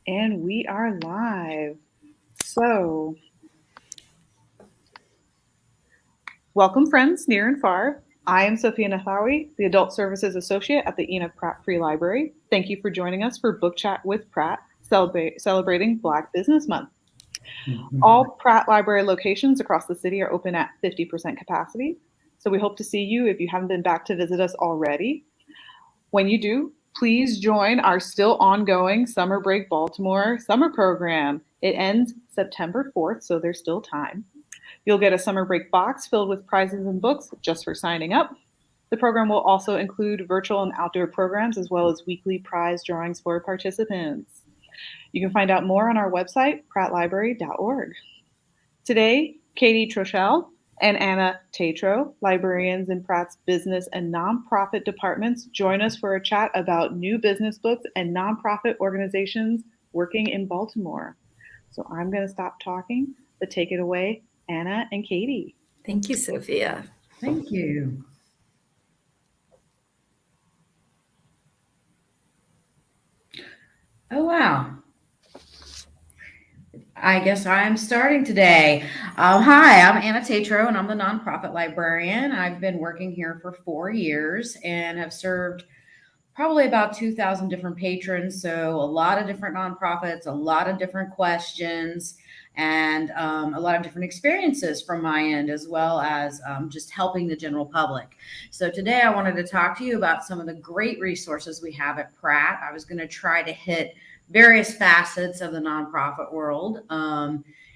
And we are live. So, welcome, friends near and far. I am Sophia Nathawi, the Adult Services Associate at the Ena Pratt Free Library. Thank you for joining us for Book Chat with Pratt, celebrating Black Business Month. All Pratt Library locations across the city are open at 50% capacity. So, we hope to see you if you haven't been back to visit us already. When you do, please join our still ongoing Summer Break Baltimore summer program. It ends September 4th, so there's still time. You'll get a summer break box filled with prizes and books just for signing up. The program will also include virtual and outdoor programs as well as weekly prize drawings for participants. You can find out more on our website, prattlibrary.org. Today, Katie Trochell and Anna Tatro, librarians in Pratt's business and nonprofit departments, join us for a chat about new business books and nonprofit organizations working in Baltimore. So I'm going to stop talking, but take it away, Anna and Katie. Thank you, Sophia. Thank you. Oh, wow. I guess I'm starting today. Hi, I'm Anna Tatro, and I'm the nonprofit librarian. I've been working here for 4 years and have served probably about 2,000 different patrons. So a lot of different nonprofits, a lot of different questions, and a lot of different experiences from my end, as well as just helping the general public. So today I wanted to talk to you about some of the great resources we have at Pratt. I was going to try to hit various facets of the nonprofit world.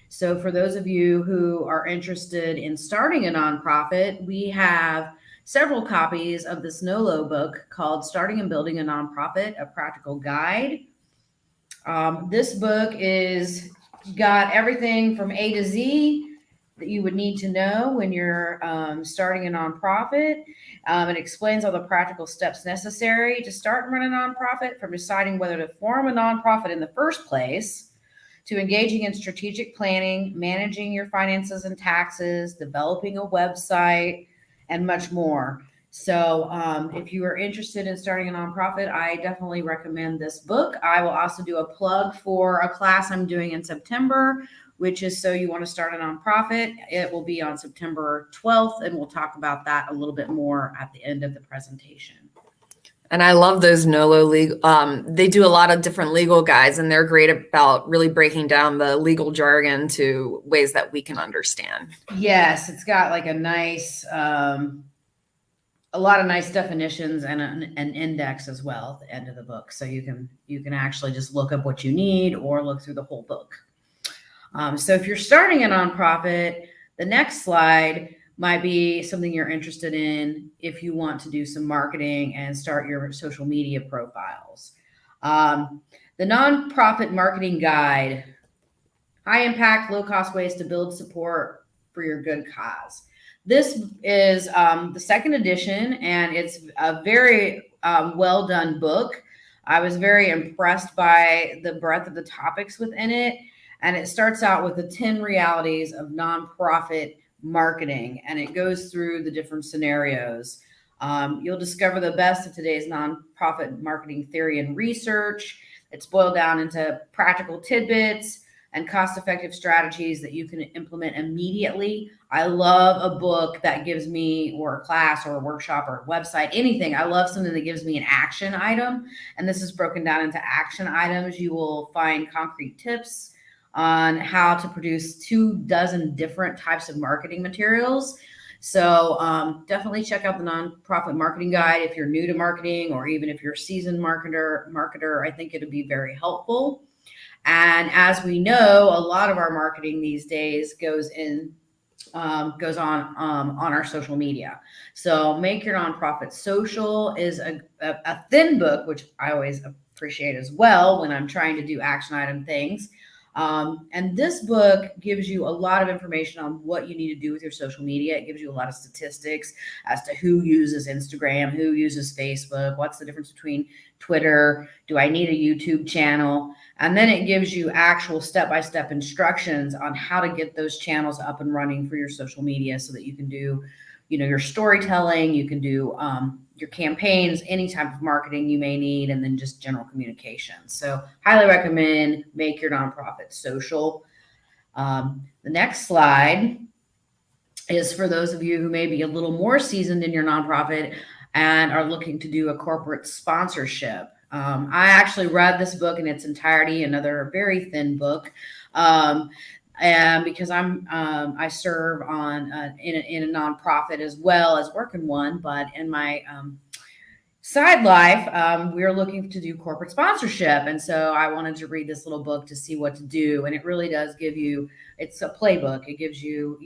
So for those of you who are interested in starting a nonprofit, we have several copies of this NOLO book called Starting and Building a Nonprofit, A Practical Guide. This book is got everything from A to Z that you would need to know when you're starting a nonprofit. It explains all the practical steps necessary to start and run a nonprofit, from deciding whether to form a nonprofit in the first place, to engaging in strategic planning, managing your finances and taxes, developing a website, and much more. So if you are interested in starting a nonprofit, I definitely recommend this book. I will also do a plug for a class I'm doing in September, which is So You Want to Start a Nonprofit. It will be on September 12th, and we'll talk about that a little bit more at the end of the presentation. And I love those NOLO legal. They do a lot of different legal guides, and they're great about really breaking down the legal jargon to ways that we can understand. Yes, it's got like a nice, a lot of nice definitions and an index as well at the end of the book. So you can actually just look up what you need or look through the whole book. So if you're starting a nonprofit, the next slide might be something you're interested in if you want to do some marketing and start your social media profiles. The Nonprofit Marketing Guide, high impact, low cost ways to build support for your good cause. This is the second edition, and it's a very well done book. I was very impressed by the breadth of the topics within it. And it starts out with the 10 realities of nonprofit marketing, and it goes through the different scenarios. You'll discover the best of today's nonprofit marketing theory and research. It's boiled down into practical tidbits and cost-effective strategies that you can implement immediately. I love a book that gives me, or a class or a workshop or a website, anything. I love something that gives me an action item. And this is broken down into action items. You will find concrete tips on how to produce 24 different types of marketing materials. So definitely check out the Nonprofit Marketing Guide if you're new to marketing, or even if you're a seasoned marketer, I think it'll be very helpful. And as we know, a lot of our marketing these days goes on our social media. So Make Your Nonprofit Social is a thin book, which I always appreciate as well when I'm trying to do action item things. And this book gives you a lot of information on what you need to do with your social media. It gives you a lot of statistics as to who uses Instagram, who uses Facebook, what's the difference between Twitter, do I need a YouTube channel? And then it gives you actual step-by-step instructions on how to get those channels up and running for your social media so that you can do your storytelling. You can do your campaigns, any type of marketing you may need, and then just general communication. So highly recommend Make Your Nonprofit Social. The next slide is for those of you who may be a little more seasoned in your nonprofit and are looking to do a corporate sponsorship. I actually read this book in its entirety, another very thin book. And because I serve on in a nonprofit as well as work in one, but in my side life, we're looking to do corporate sponsorship. And so I wanted to read this little book to see what to do. And it really does give you, it's a playbook. It gives you,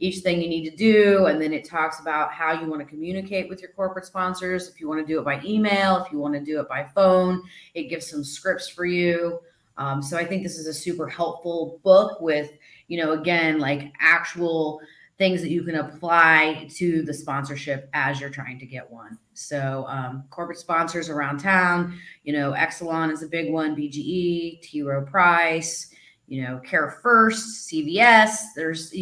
each thing you need to do. And then it talks about how you want to communicate with your corporate sponsors. If you want to do it by email, if you want to do it by phone, it gives some scripts for you. So I think this is a super helpful book with, again, like actual things that you can apply to the sponsorship as you're trying to get one. So corporate sponsors around town, Exelon is a big one, BGE, T. Rowe Price, Care First, CVS. There's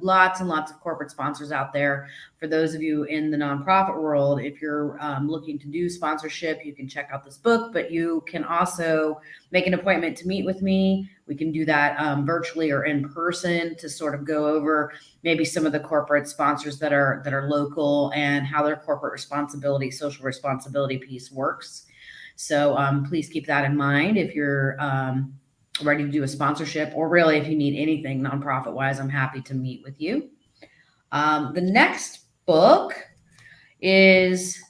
lots and lots of corporate sponsors out there. For those of you in the nonprofit world, if you're looking to do sponsorship, you can check out this book, but you can also make an appointment to meet with me. We can do that virtually or in person to sort of go over maybe some of the corporate sponsors that are local and how their corporate responsibility, social responsibility piece works. So please keep that in mind if you're ready to do a sponsorship, or really if you need anything nonprofit wise, I'm happy to meet with you. The next book is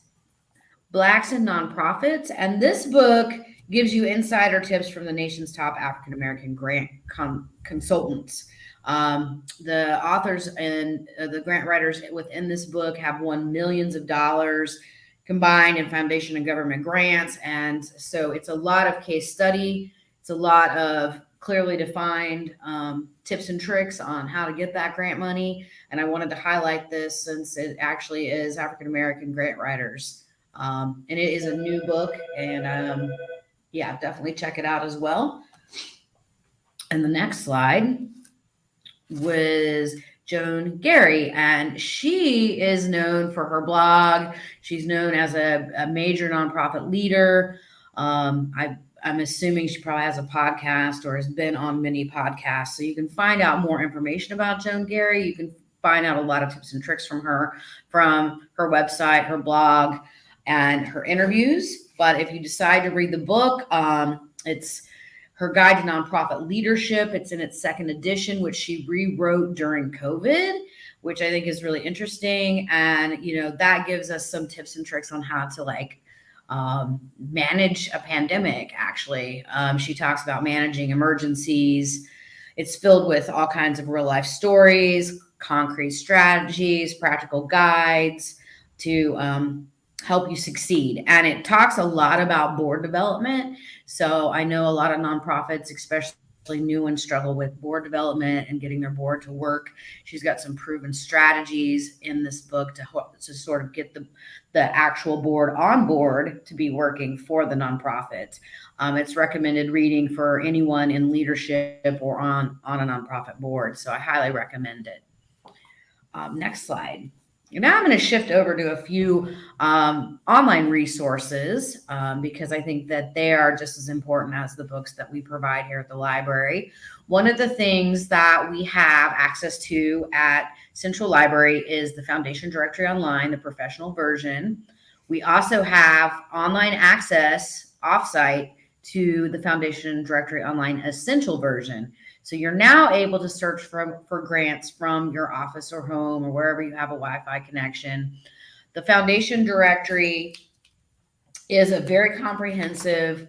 Blacks in Nonprofits, and this book gives you insider tips from the nation's top African-American grant consultants. The authors and the grant writers within this book have won millions of dollars combined in foundation and government grants. And so it's a lot of case study. It's a lot of clearly defined tips and tricks on how to get that grant money. And I wanted to highlight this since it actually is African-American grant writers. And it is a new book, and definitely check it out as well. And the next slide was Joan Gary, and she is known for her blog. She's known as a major nonprofit leader. I'm assuming she probably has a podcast or has been on many podcasts. So you can find out more information about Joan Gary. You can find out a lot of tips and tricks from her website, her blog, and her interviews. But if you decide to read the book, it's her Guide to Nonprofit Leadership. It's in its second edition, which she rewrote during COVID, which I think is really interesting. And, that gives us some tips and tricks on how to manage a pandemic. Actually, she talks about managing emergencies. It's filled with all kinds of real life stories, concrete strategies, practical guides to help you succeed. And it talks a lot about board development. So I know a lot of nonprofits, especially new ones, struggle with board development and getting their board to work. She's got some proven strategies in this book to sort of get the actual board on board to be working for the nonprofit. It's recommended reading for anyone in leadership or on a nonprofit board. So I highly recommend it. Next slide. Now I'm going to shift over to a few online resources because I think that they are just as important as the books that we provide here at the library. One of the things that we have access to at Central Library is the Foundation Directory Online, the professional version. We also have online access offsite to the Foundation Directory Online Essential version. So you're now able to search for grants from your office or home or wherever you have a Wi-Fi connection. The Foundation Directory is a very comprehensive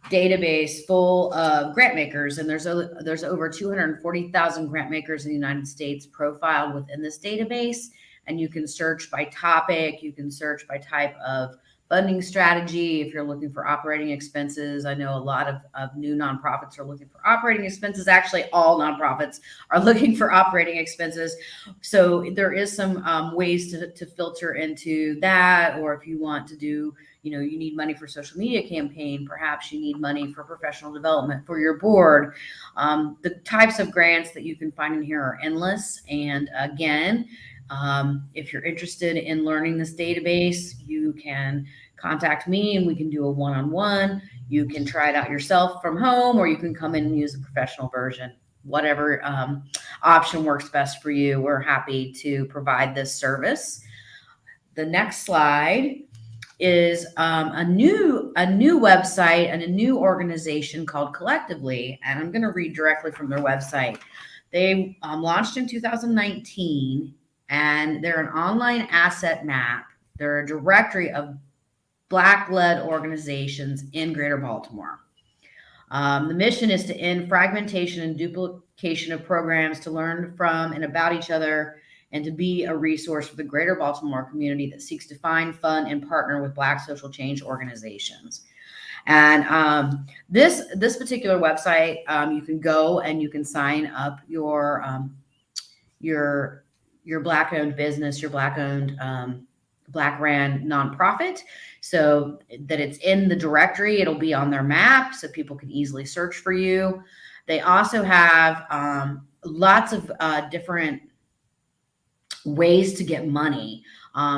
database full of grant makers, and there's over 240,000 grant makers in the United States profiled within this database. And you can search by topic, you can search by type of funding strategy. If you're looking for operating expenses, I know a lot of new nonprofits are looking for operating expenses. Actually, all nonprofits are looking for operating expenses. So there is some ways to filter into that. Or if you want to do, you need money for social media campaign, perhaps you need money for professional development for your board. The types of grants that you can find in here are endless. And again, If you're interested in learning this database, you can contact me and we can do a one-on-one. You can try it out yourself from home, or you can come in and use a professional version. Whatever option works best for you, we're happy to provide this service. The next slide is a new website and a new organization called Collectively, and I'm going to read directly from their website. They launched in 2019, and they're an online asset map. They're a directory of Black-led organizations in Greater Baltimore. The mission is to end fragmentation and duplication of programs, to learn from and about each other, and to be a resource for the Greater Baltimore community that seeks to find, fund, and partner with Black social change organizations. And this particular website, you can go and you can sign up your Black-owned business, your Black-owned Black-ran nonprofit, so that it's in the directory. It'll be on their map so people can easily search for you. They also have lots of different ways to get money.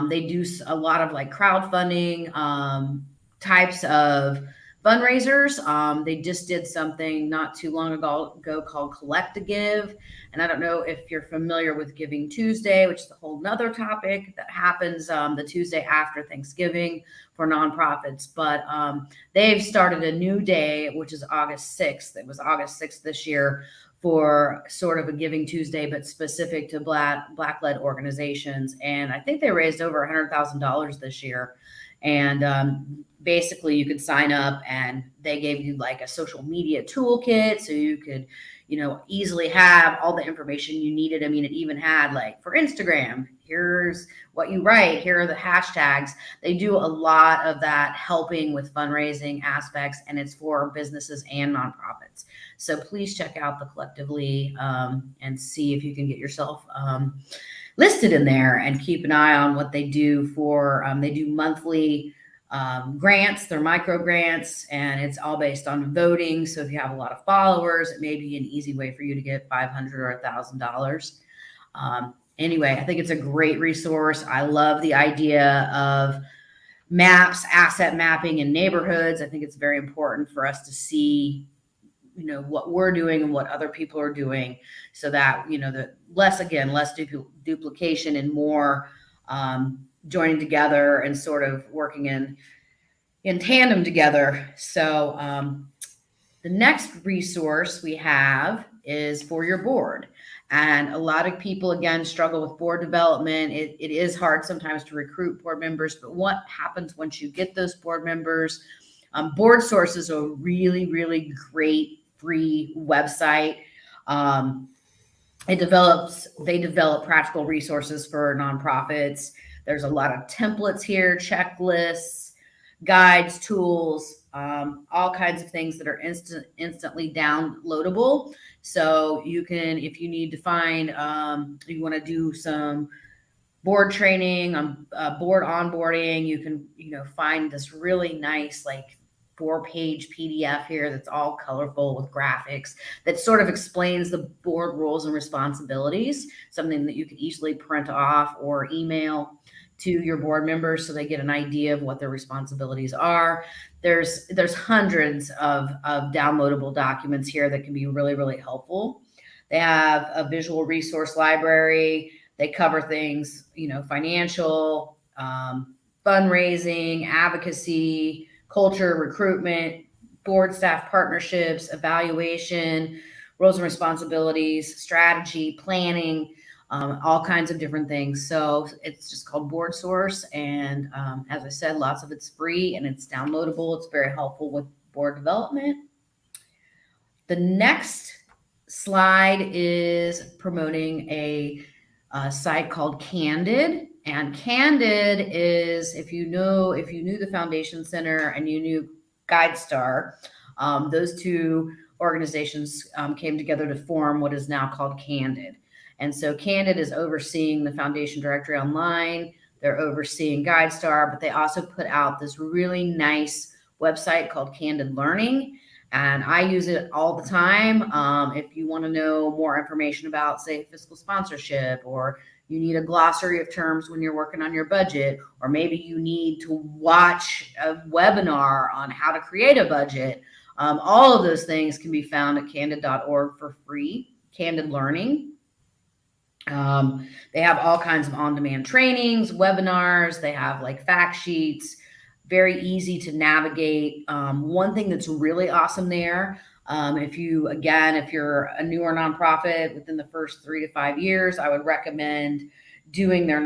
They do a lot of like crowdfunding types of fundraisers. They just did something not too long ago called Collect to Give. And I don't know if you're familiar with Giving Tuesday, which is a whole nother topic that happens the Tuesday after Thanksgiving for nonprofits. But they've started a new day, which is August 6th. It was August 6th this year, for sort of a Giving Tuesday, but specific to Black-led organizations. And I think they raised over $100,000 this year. And basically you could sign up and they gave you like a social media toolkit, so you could, easily have all the information you needed. I mean, it even had like for Instagram, here's what you write, here are the hashtags. They do a lot of that helping with fundraising aspects, and it's for businesses and nonprofits. So please check out the Collectively and see if you can get yourself listed in there, and keep an eye on what they do for, they do monthly grants. They're micro grants, and it's all based on voting. So if you have a lot of followers, it may be an easy way for you to get $500 or $1,000. Anyway, I think it's a great resource. I love the idea of maps, asset mapping in neighborhoods. I think it's very important for us to see, what we're doing and what other people are doing, so that, the less duplication and more joining together and sort of working in tandem together. So the next resource we have is for your board. And a lot of people, again, struggle with board development. It is hard sometimes to recruit board members, but what happens once you get those board members? Board Source is a really, really great free website. They develop practical resources for nonprofits. There's a lot of templates here, checklists, guides, tools, all kinds of things that are instantly downloadable. So you can, if you need to find, you want to do some board training on board onboarding, you can, find this really nice, like 4-page PDF here that's all colorful with graphics that sort of explains the board roles and responsibilities, something that you can easily print off or email to your board members so they get an idea of what their responsibilities are. There's hundreds of downloadable documents here that can be really, really helpful. They have a visual resource library. They cover things, financial, fundraising, advocacy, culture, recruitment, board staff partnerships, evaluation, roles and responsibilities, strategy, planning, all kinds of different things. So it's just called Board Source. And as I said, lots of it's free and it's downloadable. It's very helpful with board development. The next slide is promoting a site called Candid. And Candid is, if you knew the Foundation Center and you knew GuideStar, those two organizations came together to form what is now called Candid. And so Candid is overseeing the Foundation Directory Online. They're overseeing GuideStar, but they also put out this really nice website called Candid Learning. And I use it all the time. If you want to know more information about, say, fiscal sponsorship, or you need a glossary of terms when you're working on your budget, or maybe you need to watch a webinar on how to create a budget. All of those things can be found at candid.org for free. Candid Learning. They have all kinds of on-demand trainings, webinars. They have like fact sheets, very easy to navigate. One thing that's really awesome there, if you're a newer nonprofit within the first 3 to 5 years, I would recommend doing their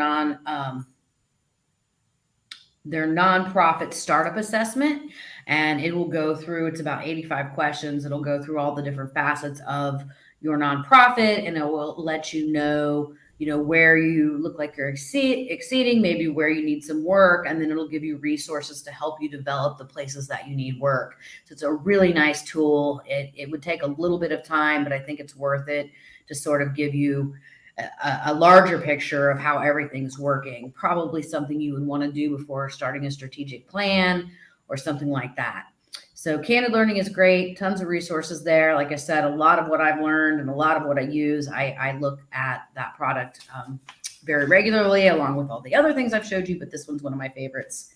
nonprofit startup assessment, and it will go through, it's about 85 questions. It'll go through all the different facets of your nonprofit, and it will let you know, where you look like you're exceeding, maybe where you need some work, and then it'll give you resources to help you develop the places that you need work. So it's a really nice tool. It would take a little bit of time, but I think it's worth it to sort of give you a larger picture of how everything's working. Probably something you would want to do before starting a strategic plan or something like that. So Candid Learning is great. Tons of resources there. Like I said, a lot of what I've learned and a lot of what I use, I look at that product very regularly, along with all the other things I've showed you, but this one's one of my favorites.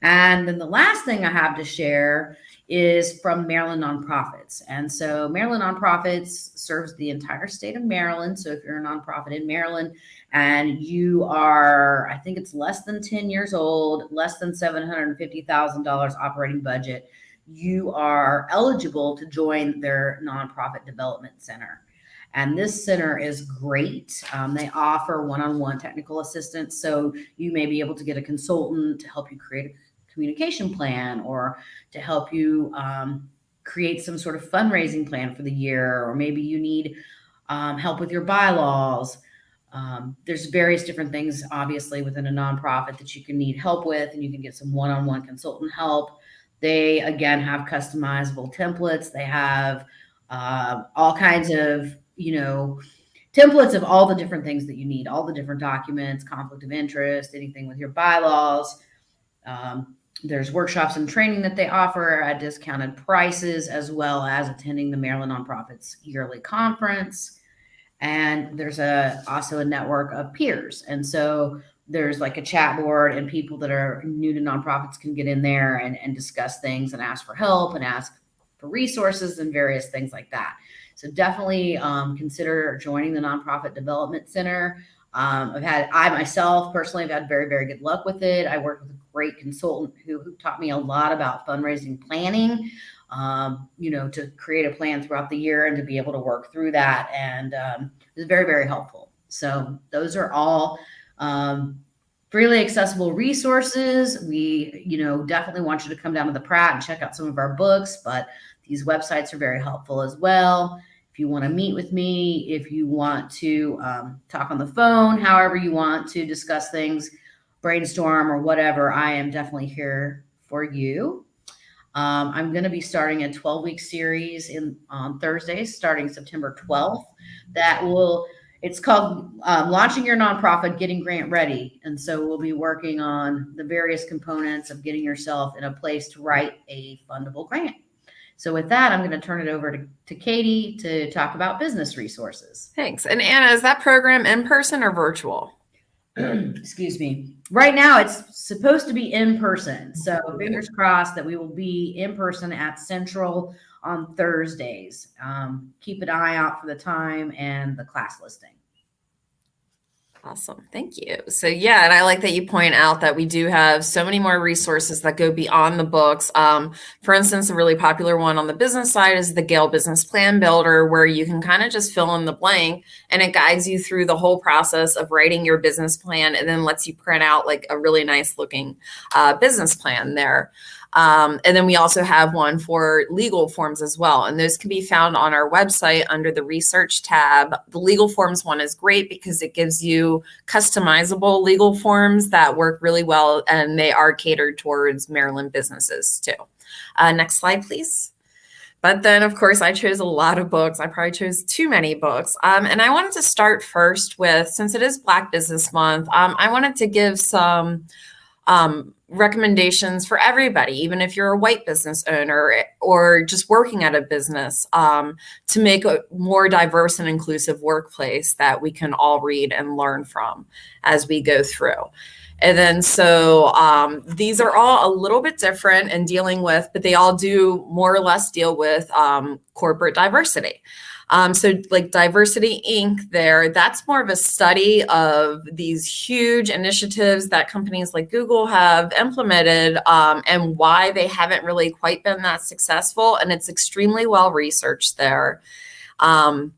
And then the last thing I have to share is from Maryland Nonprofits. And so Maryland Nonprofits serves the entire state of Maryland. So if you're a nonprofit in Maryland and you are, I think it's less than 10 years old, less than $750,000 operating budget, you are eligible to join their nonprofit development center. And this center is great. They offer one-on-one technical assistance. So you may be able to get a consultant to help you create a communication plan, or to help you create some sort of fundraising plan for the year, or maybe you need help with your bylaws. There's various different things, obviously, within a nonprofit that you can need help with, and you can get some one-on-one consultant help. They, again, have customizable templates. They have all kinds of, templates of all the different things that you need, all the different documents, conflict of interest, anything with your bylaws. There's workshops and training that they offer at discounted prices, as well as attending the Maryland Nonprofits yearly conference. And there's also a network of peers. And so there's like a chat board, and people that are new to nonprofits can get in there and discuss things and ask for help and ask for resources and various things like that. So definitely consider joining the Nonprofit Development Center. I myself personally have had very, very good luck with it. I worked with a great consultant who taught me a lot about fundraising planning, to create a plan throughout the year and to be able to work through that. And it was very, very helpful. So those are all freely accessible resources. We, definitely want you to come down to the Pratt and check out some of our books, but these websites are very helpful as well. If you want to meet with me, if you want to talk on the phone, however you want to discuss things, brainstorm or whatever, I am definitely here for you. I'm going to be starting a 12-week series on Thursdays, starting September 12th. It's called Launching Your Nonprofit, Getting Grant Ready. And so we'll be working on the various components of getting yourself in a place to write a fundable grant. So with that, I'm going to turn it over to Katie to talk about business resources. Thanks. And Anna, is that program in person or virtual? Excuse me. Right now, it's supposed to be in person. So fingers crossed that we will be in person at Central on Thursdays. Keep an eye out for the time and the class listing. Awesome. Thank you. So yeah, and I like that you point out that we do have so many more resources that go beyond the books. For instance, a really popular one on the business side is the Gale Business Plan Builder, where you can kind of just fill in the blank, and it guides you through the whole process of writing your business plan, and then lets you print out like a really nice looking business plan there. And then we also have one for legal forms as well. And those can be found on our website under the research tab. The legal forms one is great because it gives you customizable legal forms that work really well, and they are catered towards Maryland businesses too. Next slide, please. But then, of course, I chose a lot of books. I probably chose too many books. And I wanted to start first with, since it is Black Business Month, I wanted to give some recommendations for everybody, even if you're a white business owner or just working at a business, to make a more diverse and inclusive workplace that we can all read and learn from as we go through. And then so these are all a little bit different in dealing with, but they all do more or less deal with corporate diversity. So like Diversity Inc. there, that's more of a study of these huge initiatives that companies like Google have implemented and why they haven't really quite been that successful. And it's extremely well researched there. But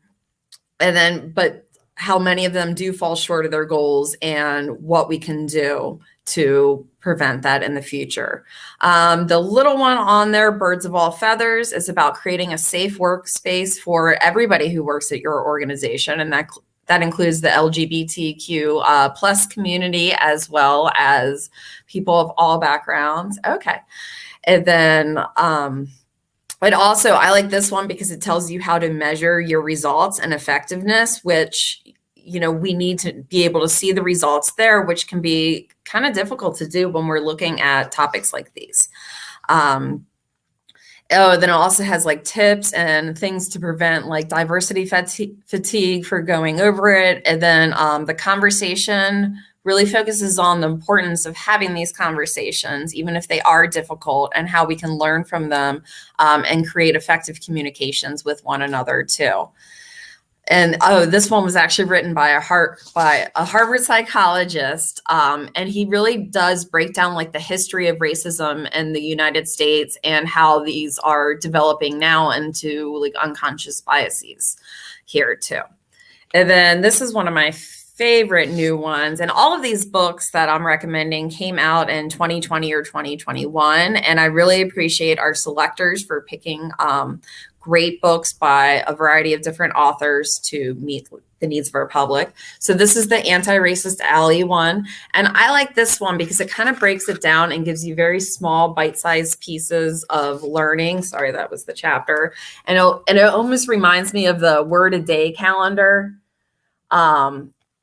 how many of them do fall short of their goals and what we can do to prevent that in the future. The little one on there, Birds of All Feathers, is about creating a safe workspace for everybody who works at your organization. And that includes the LGBTQ plus community, as well as people of all backgrounds. Okay. And then but also I like this one because it tells you how to measure your results and effectiveness, which, we need to be able to see the results there, which can be kind of difficult to do when we're looking at topics like these. Then it also has like tips and things to prevent like diversity fatigue for going over it. And then the conversation really focuses on the importance of having these conversations, even if they are difficult, and how we can learn from them and create effective communications with one another too. And this one was actually written by a Harvard psychologist, and he really does break down like the history of racism in the United States and how these are developing now into like unconscious biases here too. And then this is one of my favorite new ones, and all of these books that I'm recommending came out in 2020 or 2021, and I really appreciate our selectors for picking great books by a variety of different authors to meet the needs of our public. So this is the Anti-Racist Ally one. And I like this one because it kind of breaks it down and gives you very small bite-sized pieces of learning. Sorry, that was the chapter. And it almost reminds me of the Word a Day calendar.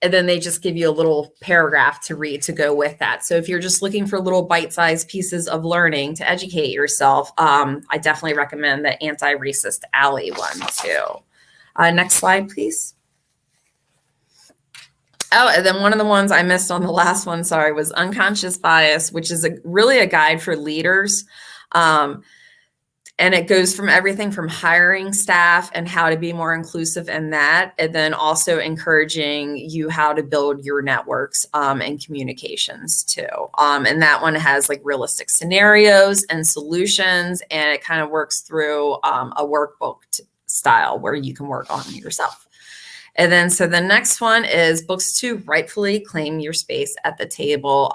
And then they just give you a little paragraph to read to go with that. So if you're just looking for little bite-sized pieces of learning to educate yourself, I definitely recommend the Anti-Racist Ally one too. Next slide, please. Oh, and then one of the ones I missed on the last one, sorry, was Unconscious Bias, which is really a guide for leaders. And it goes from everything from hiring staff and how to be more inclusive in that, and then also encouraging you how to build your networks and communications too. And that one has like realistic scenarios and solutions, and it kind of works through a workbook style where you can work on yourself. And then, so the next one is books to rightfully claim your space at the table.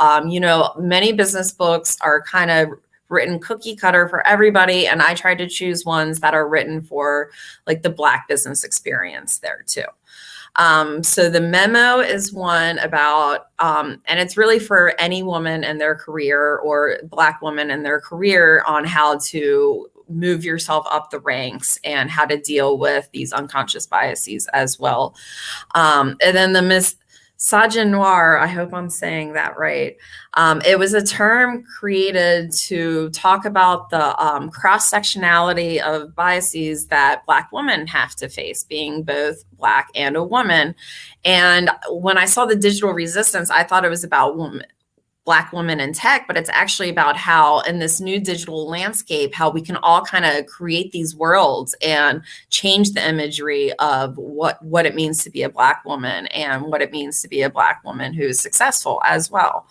Many business books are kind of written cookie cutter for everybody, and I tried to choose ones that are written for like the Black business experience there too. So the memo is one about, and it's really for any woman in their career or Black woman in their career on how to move yourself up the ranks and how to deal with these unconscious biases as well. And then the misogynoir, I hope I'm saying that right. It was a term created to talk about the cross-sectionality of biases that Black women have to face, being both Black and a woman. And when I saw the digital resistance, I thought it was about Black women in tech, but it's actually about how in this new digital landscape, how we can all kind of create these worlds and change the imagery of what it means to be a Black woman and what it means to be a Black woman who's successful as well.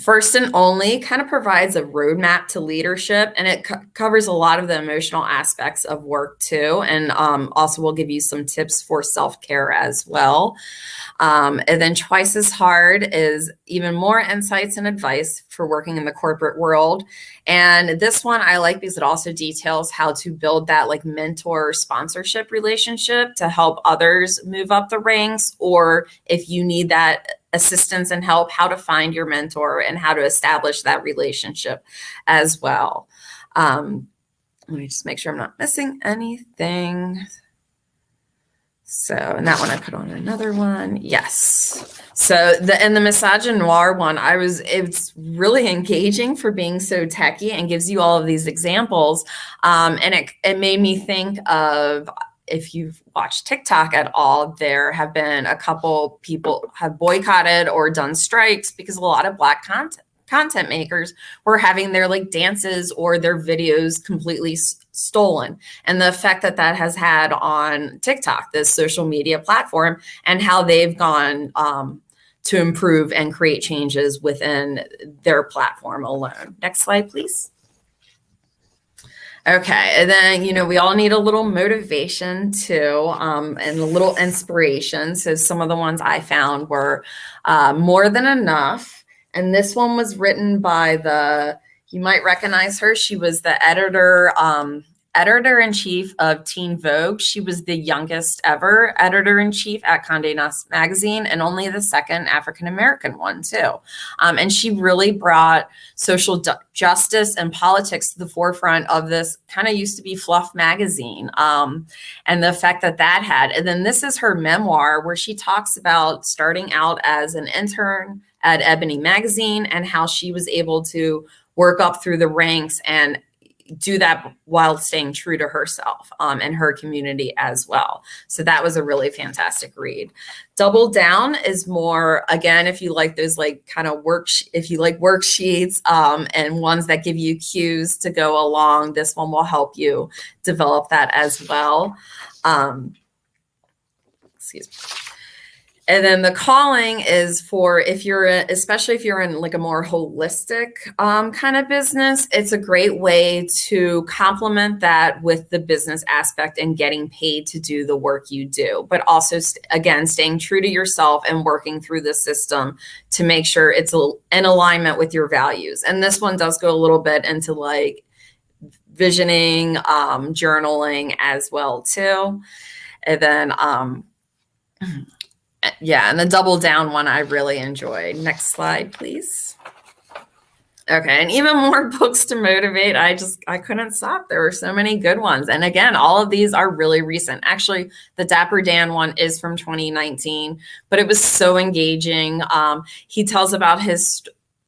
First and Only kind of provides a roadmap to leadership, and it covers a lot of the emotional aspects of work too, and also will give you some tips for self-care as well. And then Twice as Hard is even more insights and advice for working in the corporate world. And this one I like because it also details how to build that like mentor sponsorship relationship to help others move up the ranks, or if you need that assistance and help, how to find your mentor and how to establish that relationship as well. Let me just make sure I'm not missing anything. So, and that one I put on another one. Yes. So the misogynoir one, it's really engaging for being so techy and gives you all of these examples. And it made me think of, if you've watched TikTok at all, there have been a couple people have boycotted or done strikes because a lot of Black content makers were having their like dances or their videos completely stolen, and the effect that has had on TikTok, this social media platform, and how they've gone to improve and create changes within their platform alone. Next slide, please. Okay, and then, we all need a little motivation too, and a little inspiration. So some of the ones I found were More Than Enough. And this one was written by you might recognize her. She was the editor-in-chief of Teen Vogue. She was the youngest ever editor-in-chief at Condé Nast magazine, and only the second African-American one too. And she really brought social justice and politics to the forefront of this kind of used to be fluff magazine, and the effect that had. And then this is her memoir, where she talks about starting out as an intern at Ebony magazine and how she was able to work up through the ranks and do that while staying true to herself and her community as well. So that was a really fantastic read. Double Down is more, again, if you like those like kind of worksheets and ones that give you cues to go along, this one will help you develop that as well. Excuse me. And then The Calling is for especially if you're in like a more holistic kind of business, it's a great way to complement that with the business aspect and getting paid to do the work you do, but also again, staying true to yourself and working through the system to make sure it's in alignment with your values. And this one does go a little bit into like visioning, journaling as well too. And then, and the Double Down one I really enjoyed. Next slide, please. Okay, and even more books to motivate. I couldn't stop. There were so many good ones. And again, all of these are really recent. Actually, the Dapper Dan one is from 2019, but it was so engaging. He tells about his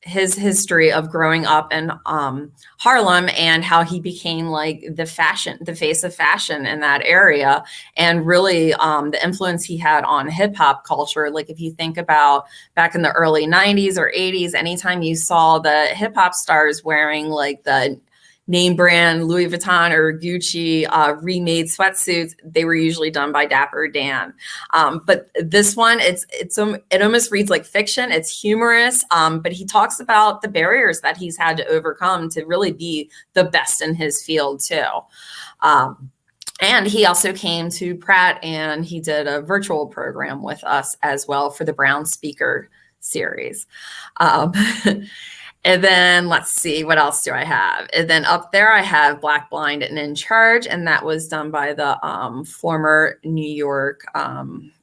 history of growing up in Harlem and how he became like the face of fashion in that area, and really the influence he had on hip hop culture. Like if you think about back in the early 90s or 80s, anytime you saw the hip hop stars wearing like the name brand Louis Vuitton or Gucci remade sweatsuits, they were usually done by Dapper Dan. But this one, it almost reads like fiction. It's humorous, but he talks about the barriers that he's had to overcome to really be the best in his field too. And he also came to Pratt and he did a virtual program with us as well for the Brown Speaker series. And then let's see, what else do I have? And then up there, I have Black, Blind, and in Charge. And that was done by the former New York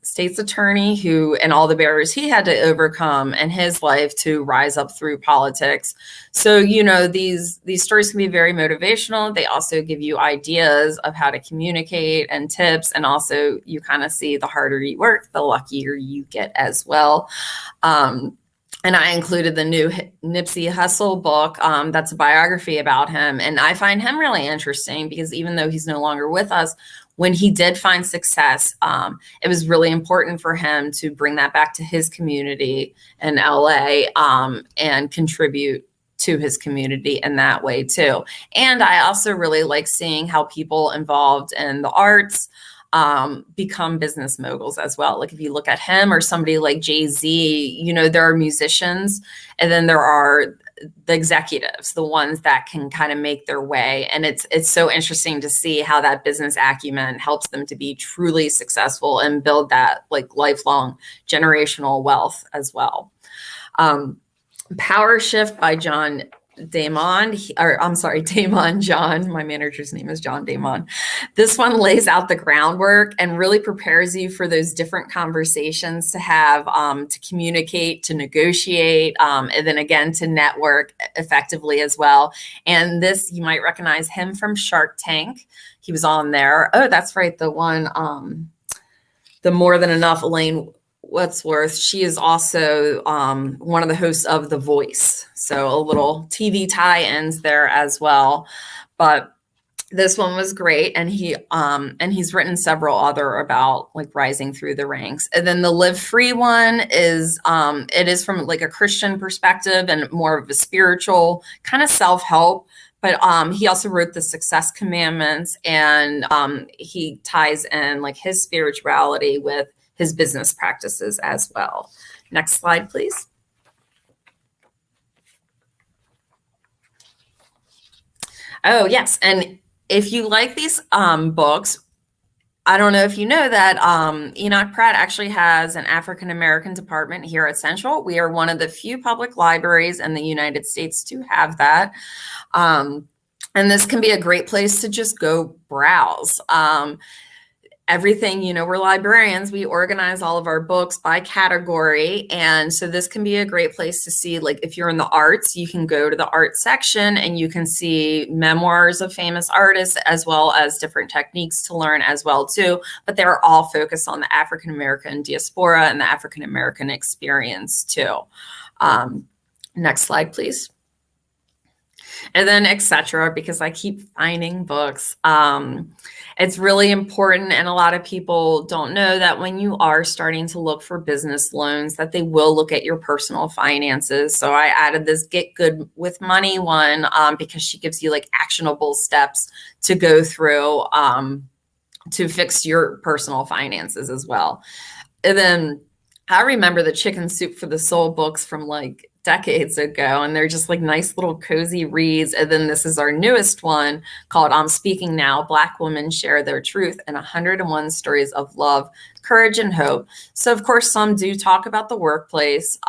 state's attorney and all the barriers he had to overcome in his life to rise up through politics. So, these stories can be very motivational. They also give you ideas of how to communicate and tips. And also you kind of see the harder you work, the luckier you get as well. And I included the new Nipsey Hussle book. That's a biography about him. And I find him really interesting because even though he's no longer with us, when he did find success, it was really important for him to bring that back to his community in LA and contribute to his community in that way too. And I also really like seeing how people involved in the arts become business moguls as well. Like if you look at him or somebody like Jay-Z, there are musicians and then there are the executives, the ones that can kind of make their way. And it's so interesting to see how that business acumen helps them to be truly successful and build that like lifelong generational wealth as well. Power Shift by John Damon John. My manager's name is John Damon. This one lays out the groundwork and really prepares you for those different conversations to have, to communicate, to negotiate, and then again, to network effectively as well. And this, you might recognize him from Shark Tank. He was on there. Oh, that's right. The one, the More Than Enough, Elaine Wetsworth, she is also one of the hosts of The Voice. So a little TV tie-ins there as well. But this one was great, and he's written several other about like rising through the ranks. And then the Live Free one is it is from like a Christian perspective and more of a spiritual kind of self-help. But he also wrote the Success Commandments, and he ties in like his spirituality with his business practices as well. Next slide, please. Oh, yes. And if you like these books, I don't know if you know that Enoch Pratt actually has an African-American department here at Central. We are one of the few public libraries in the United States to have that. And this can be a great place to just go browse. Everything, we're librarians, we organize all of our books by category. And so this can be a great place to see, like if you're in the arts, you can go to the art section and you can see memoirs of famous artists, as well as different techniques to learn as well too. But they're all focused on the African-American diaspora and the African-American experience too. Next slide, please. And then etc., because I keep finding books. It's really important, and a lot of people don't know that when you are starting to look for business loans, that they will look at your personal finances. So I added this Get Good with Money one because she gives you like actionable steps to go through to fix your personal finances as well. And then I remember the Chicken Soup for the Soul books from like decades ago, and they're just like nice little cozy reads. And then this is our newest one called I'm Speaking Now, Black Women Share Their Truth and 101 Stories of Love, Courage, and Hope. So of course, some do talk about the workplace,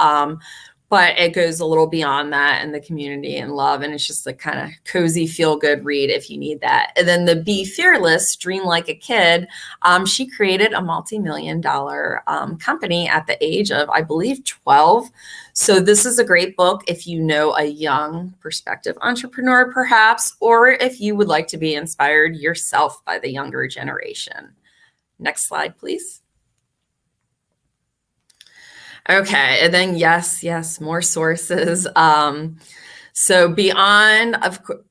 but it goes a little beyond that in the community and love. And it's just a kind of cozy, feel good read if you need that. And then the Be Fearless, Dream Like a Kid. She created a multi-million-dollar company at the age of, I believe, 12. So this is a great book if you know a young prospective entrepreneur, perhaps, or if you would like to be inspired yourself by the younger generation. Next slide, please. Okay, and then yes, more sources. So beyond,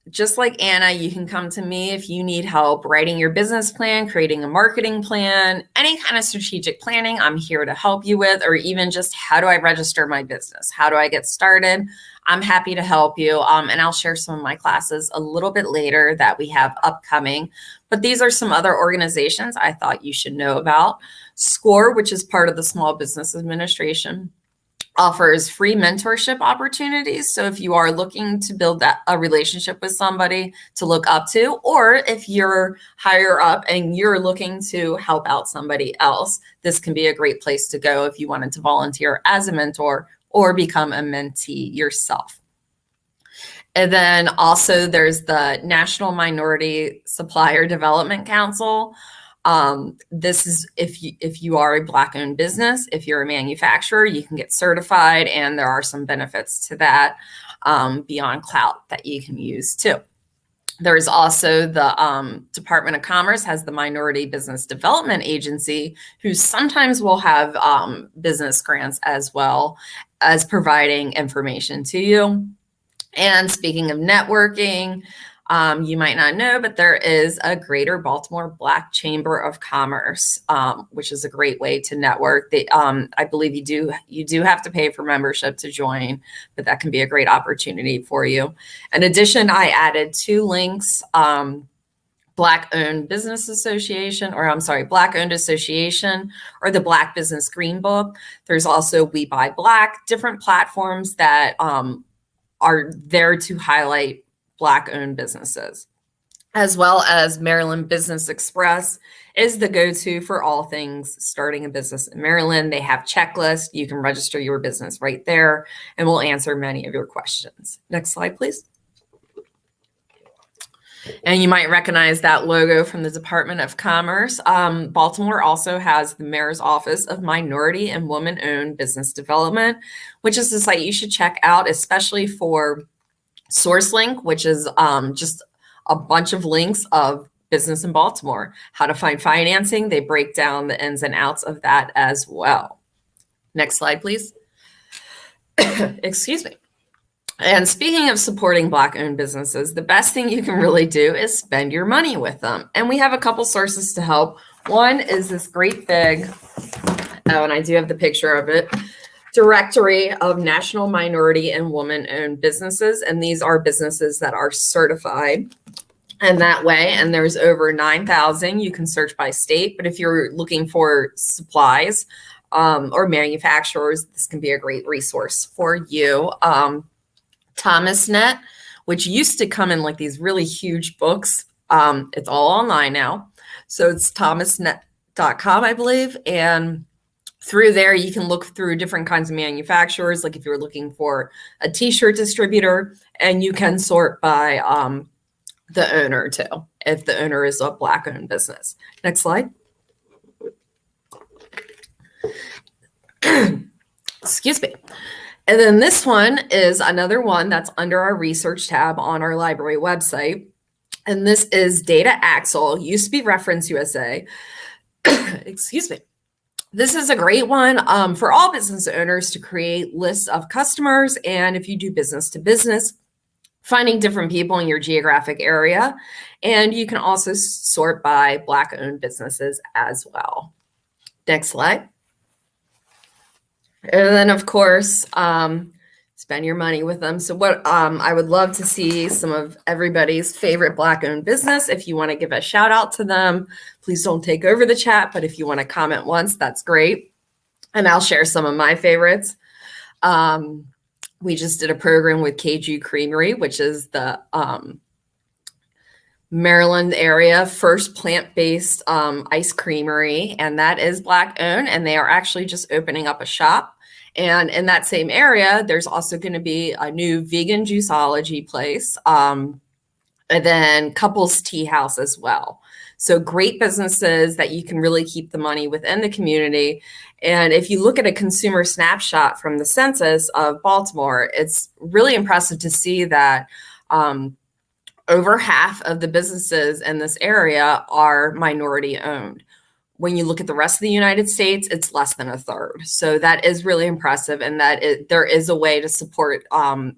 just like Anna, you can come to me if you need help writing your business plan, creating a marketing plan, any kind of strategic planning, I'm here to help you with, or even just how do I register my business? How do I get started? I'm happy to help you. And I'll share some of my classes a little bit later that we have upcoming. But these are some other organizations I thought you should know about. SCORE, which is part of the Small Business Administration, offers free mentorship opportunities. So if you are looking to build a relationship with somebody to look up to, or if you're higher up and you're looking to help out somebody else, this can be a great place to go if you wanted to volunteer as a mentor or become a mentee yourself. And then also there's the National Minority Supplier Development Council. This is if you are a Black-owned business, if you're a manufacturer, you can get certified, and there are some benefits to that beyond clout that you can use too. There's also the Department of Commerce has the Minority Business Development Agency, who sometimes will have business grants as well as providing information to you. And speaking of networking, you might not know, but there is a Greater Baltimore Black Chamber of Commerce, which is a great way to network. I believe you do have to pay for membership to join, but that can be a great opportunity for you. In addition, I added 2 links, Black-owned Business Association, Black-owned Association, or the Black Business Green Book. There's also We Buy Black, different platforms that are there to highlight Black-owned businesses, as well as Maryland Business Express is the go-to for all things starting a business in Maryland. They have checklists. You can register your business right there, and we'll answer many of your questions. Next slide, please. And you might recognize that logo from the Department of Commerce. Baltimore also has the Mayor's Office of Minority and Woman-Owned Business Development, which is a site you should check out, especially for SourceLink, which is just a bunch of links of business in Baltimore, how to find financing. They break down the ins and outs of that as well. Next slide, please. Excuse me. And speaking of supporting Black-owned businesses, the best thing you can really do is spend your money with them. And we have a couple sources to help. One is this great big, and I do have the picture of it, directory of national minority and woman-owned businesses. And these are businesses that are certified in that way. And there's over 9,000. You can search by state. But if you're looking for supplies or manufacturers, this can be a great resource for you. ThomasNet, which used to come in like these really huge books. It's all online now. So it's thomasnet.com, I believe. And through there, you can look through different kinds of manufacturers. Like if you're looking for a t-shirt distributor, and you can sort by the owner too, if the owner is a Black-owned business. Next slide. Excuse me. And then this one is another one that's under our research tab on our library website. And this is Data Axle, used to be Reference USA. Excuse me. This is a great one for all business owners to create lists of customers. And if you do business to business, finding different people in your geographic area. And you can also sort by Black-owned businesses as well. Next slide. And then, of course, spend your money with them. So what I would love to see some of everybody's favorite Black-owned business. If you want to give a shout out to them, please don't take over the chat. But if you want to comment once, that's great. And I'll share some of my favorites. We just did a program with KG Creamery, which is the Maryland area first plant-based ice creamery, and that is Black-owned, and they are actually just opening up a shop. And in that same area, there's also going to be a new vegan juiceology place, and then Couples Tea House as well. So great businesses that you can really keep the money within the community. And if you look at a consumer snapshot from the census of Baltimore, it's really impressive to see that over half of the businesses in this area are minority owned. When you look at the rest of the United States, it's less than a third. So that is really impressive, and there is a way to support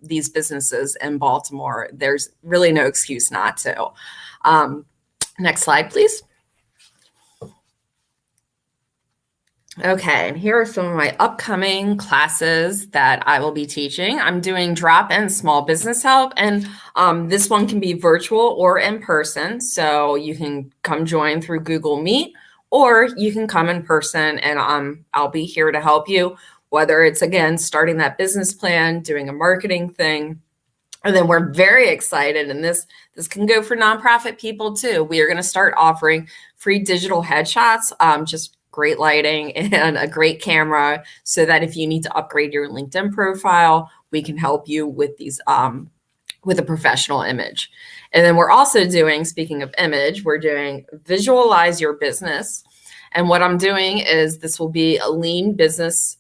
these businesses in Baltimore. There's really no excuse not to. Next slide, please. Okay, and here are some of my upcoming classes that I will be teaching. I'm doing drop-in small business help, and this one can be virtual or in person. So you can come join through Google Meet, or you can come in person, and I'll be here to help you, whether it's, again, starting that business plan, doing a marketing thing. And then we're very excited, and this can go for nonprofit people too. We are going to start offering free digital headshots, just great lighting and a great camera, so that if you need to upgrade your LinkedIn profile, we can help you with these with a professional image. And then we're also doing, speaking of image, we're doing visualize your business. And what I'm doing is this will be a lean business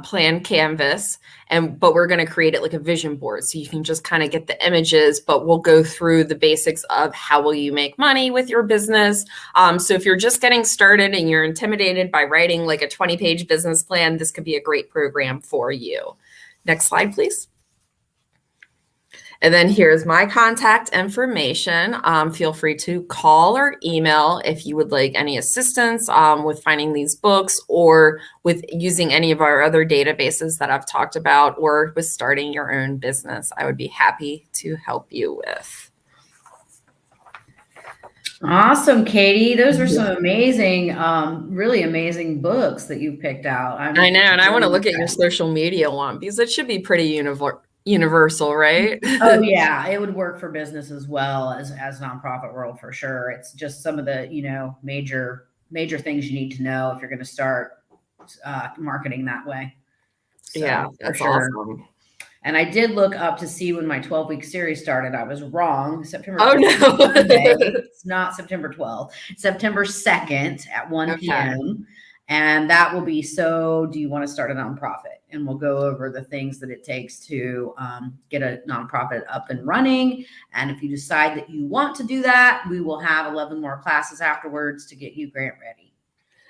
plan canvas, but we're going to create it like a vision board, so you can just kind of get the images, but we'll go through the basics of how will you make money with your business. So if you're just getting started and you're intimidated by writing like a 20-page business plan, this could be a great program for you. Next slide, please. And then here's my contact information. Feel free to call or email if you would like any assistance with finding these books, or with using any of our other databases that I've talked about, or with starting your own business. I would be happy to help you with. Awesome, Katie. Those are some amazing, really amazing books that you picked out. I know, and I want to look at your social media one, because it should be pretty universal, right? Oh yeah, it would work for business as well as nonprofit world for sure. It's just some of the major things you need to know if you're going to start marketing that way. So, yeah, that's awesome. And I did look up to see when my 12-week series started. I was wrong. September. Oh no, it's not September 12th. September 2nd at 1 p.m. And that will be So Do You Want to Start a Nonprofit? and we'll go over the things that it takes to get a nonprofit up and running. And if you decide that you want to do that, we will have 11 more classes afterwards to get you grant ready.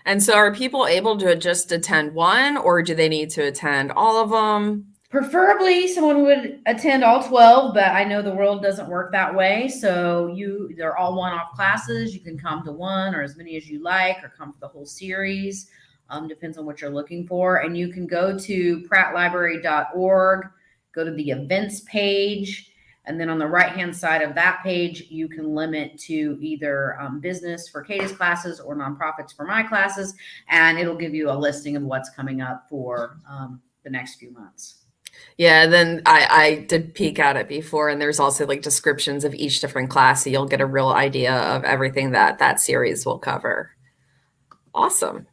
And so are people able to just attend one, or do they need to attend all of them? Preferably someone would attend all 12, but I know the world doesn't work that way. So they're all one-off classes. You can come to one or as many as you like, or come to the whole series. Depends on what you're looking for. And you can go to prattlibrary.org, go to the events page, and then on the right-hand side of that page, you can limit to either business for Katie's classes or nonprofits for my classes, and it'll give you a listing of what's coming up for the next few months. Yeah, then I did peek at it before, and there's also like descriptions of each different class, so you'll get a real idea of everything that series will cover. Awesome.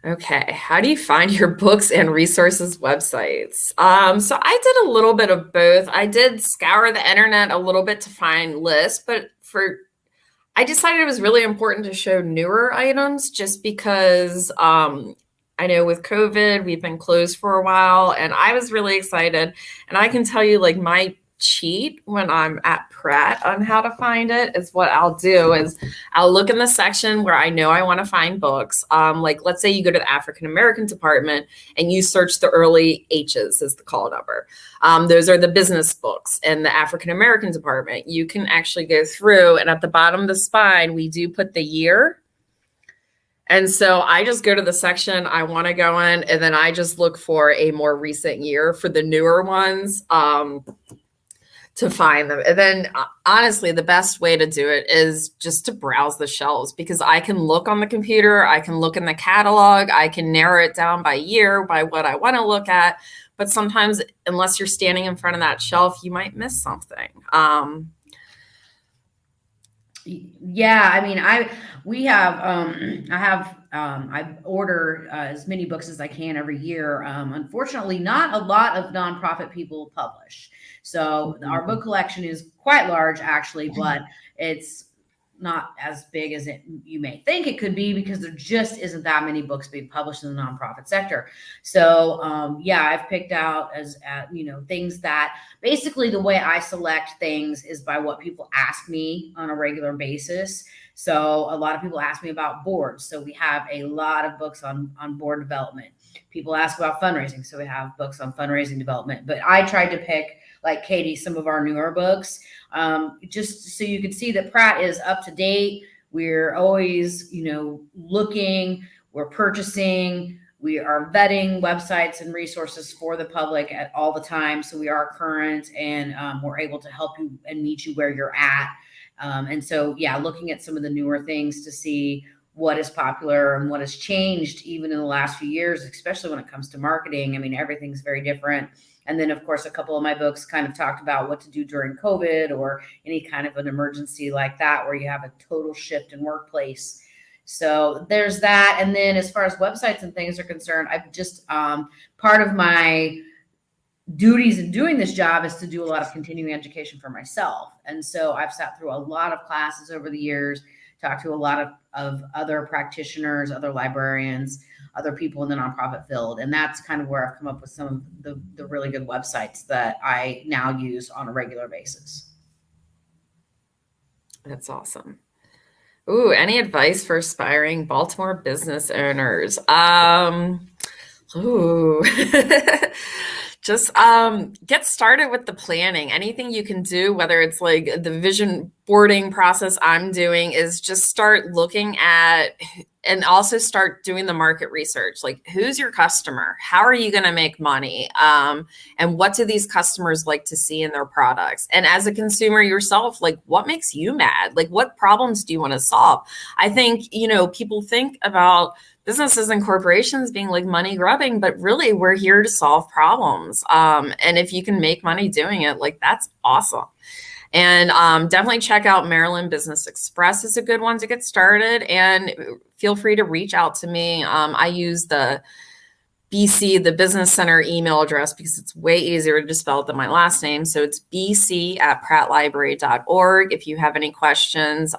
Okay, how do you find your books and resources websites? So I did a little bit of both. I did scour the internet a little bit to find lists, but I decided it was really important to show newer items just because I know with COVID, we've been closed for a while, and I was really excited. And I can tell you, like, my cheat when I'm at Pratt on how to find it is what I'll do is I'll look in the section where I know I want to find books. Like, let's say you go to the African American department and you search the early H's is the call number. Those are the business books in the African American department. You can actually go through, and at the bottom of the spine, we do put the year. And so I just go to the section I want to go in, and then I just look for a more recent year for the newer ones to find them. And then honestly, the best way to do it is just to browse the shelves, because I can look on the computer, I can look in the catalog, I can narrow it down by year, by what I want to look at. But sometimes, unless you're standing in front of that shelf, you might miss something. Yeah, I mean, I order as many books as I can every year. Unfortunately, not a lot of nonprofit people publish. So our book collection is quite large, actually, but it's not as big as you may think it could be, because there just isn't that many books being published in the nonprofit sector. So yeah, I've picked out things that basically the way I select things is by what people ask me on a regular basis. So a lot of people ask me about boards. So we have a lot of books on board development. People ask about fundraising. So we have books on fundraising development. But I tried to pick, like Katie, some of our newer books, just so you can see that Pratt is up to date. We're always, looking, we're purchasing, we are vetting websites and resources for the public at all the time. So we are current, and we're able to help you and meet you where you're at. And so, yeah, looking at some of the newer things to see what is popular and what has changed even in the last few years, especially when it comes to marketing. I mean, everything's very different. And then, of course, a couple of my books kind of talked about what to do during COVID or any kind of an emergency like that, where you have a total shift in workplace. So there's that. And then as far as websites and things are concerned, I've just part of my duties in doing this job is to do a lot of continuing education for myself. And so I've sat through a lot of classes over the years, talked to a lot of other practitioners, other librarians, other people in the nonprofit field. And that's kind of where I've come up with some of the really good websites that I now use on a regular basis. That's awesome. Ooh, any advice for aspiring Baltimore business owners? Just get started with the planning. Anything you can do, whether it's like the vision boarding process I'm doing, is just start looking at and also start doing the market research. Like, who's your customer? How are you going to make money? And what do these customers like to see in their products? And as a consumer yourself, like, what makes you mad? Like, what problems do you want to solve? I think, people think about businesses and corporations being like money grubbing, but really we're here to solve problems. And if you can make money doing it, like, that's awesome. And definitely check out Maryland Business Express is a good one to get started. And feel free to reach out to me. I use the BC, the Business Center email address, because it's way easier to spell it than my last name. So it's bc@prattlibrary.org if you have any questions.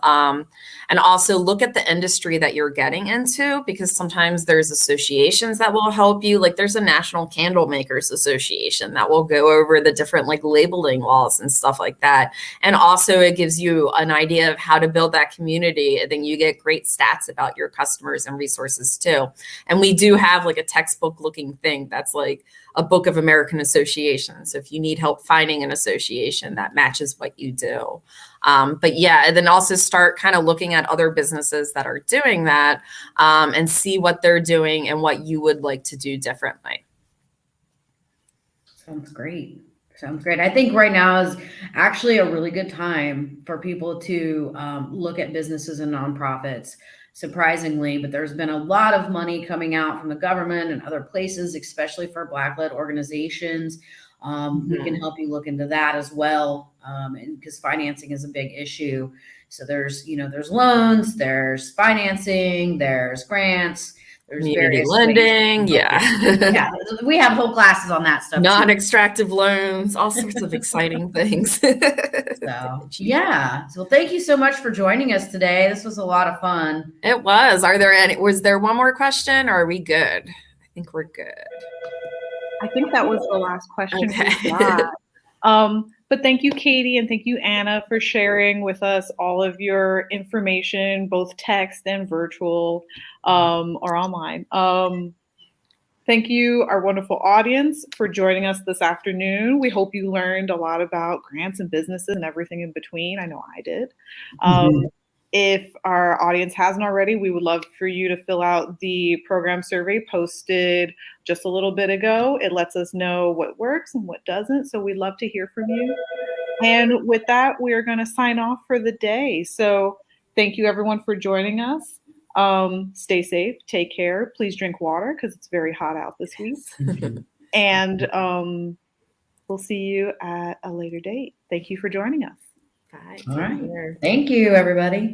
And also look at the industry that you're getting into, because sometimes there's associations that will help you. Like there's a National Candle Makers Association that will go over the different like labeling laws and stuff like that. And also it gives you an idea of how to build that community. And then you get great stats about your customers and resources too. And we do have like a textbook looking thing that's like a book of American associations. So if you need help finding an association that matches what you do. But yeah, and then also start kind of looking at other businesses that are doing that and see what they're doing and what you would like to do differently. Sounds great. Sounds great. I think right now is actually a really good time for people to look at businesses and nonprofits. Surprisingly, but there's been a lot of money coming out from the government and other places, especially for Black-led organizations. We can help you look into that as well, and because financing is a big issue. So there's loans, there's financing, there's grants, there's Community various lending, yeah, we have whole classes on that stuff. Non-extractive loans, all sorts of exciting things. So yeah, so thank you so much for joining us today. This was a lot of fun. It was. Was there one more question, or are we good? I think we're good. I think that was the last question Okay. we got. But thank you, Katie, and thank you, Anna, for sharing with us all of your information, both text and virtual or online. Thank you, our wonderful audience, for joining us this afternoon. We hope you learned a lot about grants and businesses and everything in between. I know I did. If our audience hasn't already, we would love for you to fill out the program survey posted just a little bit ago. It lets us know what works and what doesn't. So we'd love to hear from you. And with that, we are going to sign off for the day. So thank you, everyone, for joining us. Stay safe. Take care. Please drink water because it's very hot out this week. And we'll see you at a later date. Thank you for joining us. Bye. All right. Thank you, everybody.